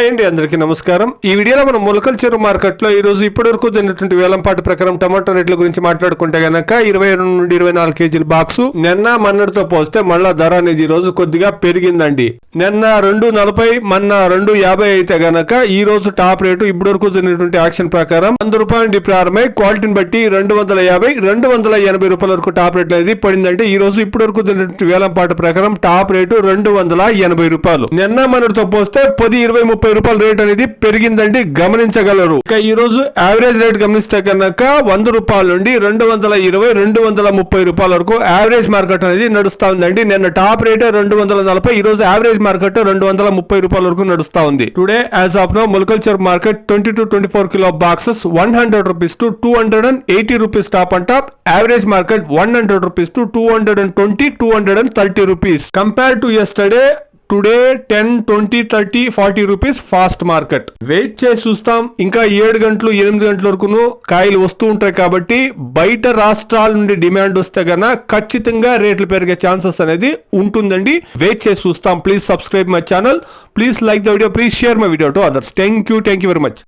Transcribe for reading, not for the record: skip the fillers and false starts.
అండి అందరికీ నమస్కారం. ఈ వీడియోలో మనం మొలకల చెరువు మార్కెట్లో ఈ రోజు ఇప్పటివరకు జరిగినటువంటి వేలంపాటు ప్రకారం టమాటో రేట్ల గురించి మాట్లాడుకుంటే గనక 22 నుండి 24 కేజీల బాక్సు నిన్న మన్నటితో పోస్తే మళ్ళా ధర అనేది ఈ రోజు కొద్దిగా పెరిగిందండి. నిన్న 2.40 మొన్న 2.50 అయితే గనక ఈ రోజు టాప్ రేటు ఇప్పటివరకు జరిగినటువంటి యాక్షన్ ప్రకారం 100 రూపాయల నుండి ప్రారంభమై క్వాలిటీని బట్టి 250 280 రూపాయల వరకు టాప్ రేట్ అనేది పడిందంటే ఈ రోజు ఇప్పటివరకు జరిగినటువంటి వేలంపాటు ప్రకారం టాప్ రేటు 280 రూపాయలు. నిన్న మన్నటితో పోస్తే 10, 20, 30 రూపాయల రేట్ అనేది పెరిగిందండి, గమనించగలరు. ఇక ఈ రోజు యావరేజ్ రేట్ గమనిస్తే కనుక 100 రూపాయల నుండి 220, 230 రూపాయల వరకు యావరేజ్ మార్కెట్ అనేది నడుస్తా ఉందండి. నిన్న టాప్ రేట్ 240, ఈ రోజు యావరేజ్ మార్కెట్ 230 రూపాయల వరకు నడుస్తా ఉంది. టుడే యాజ్ ఆఫ్ నౌ మొలకల చెరువు market 20 to 24 kilo boxes 100 rupees to 280 rupees top and top. Average market 100 rupees to 220, 230 rupees. Compare to yesterday today 10, 20, 30, 40 rupees fast market. Wait చేసి చూస్తాం. ఇంకా 7 గంటలు 8 గంటల వరకును కాయలు వస్తూ ఉంటాయి కాబట్టి బయట రాష్ట్రాల నుండి డిమాండ్ వస్తే గన ఖచ్చితంగా రేట్లు పెరిగే ఛాన్సెస్ అనేది ఉంటుందండి. వెయిట్ చేసి చూస్తాం. Please subscribe my channel, please like the video, please share my video to others. Thank you very much.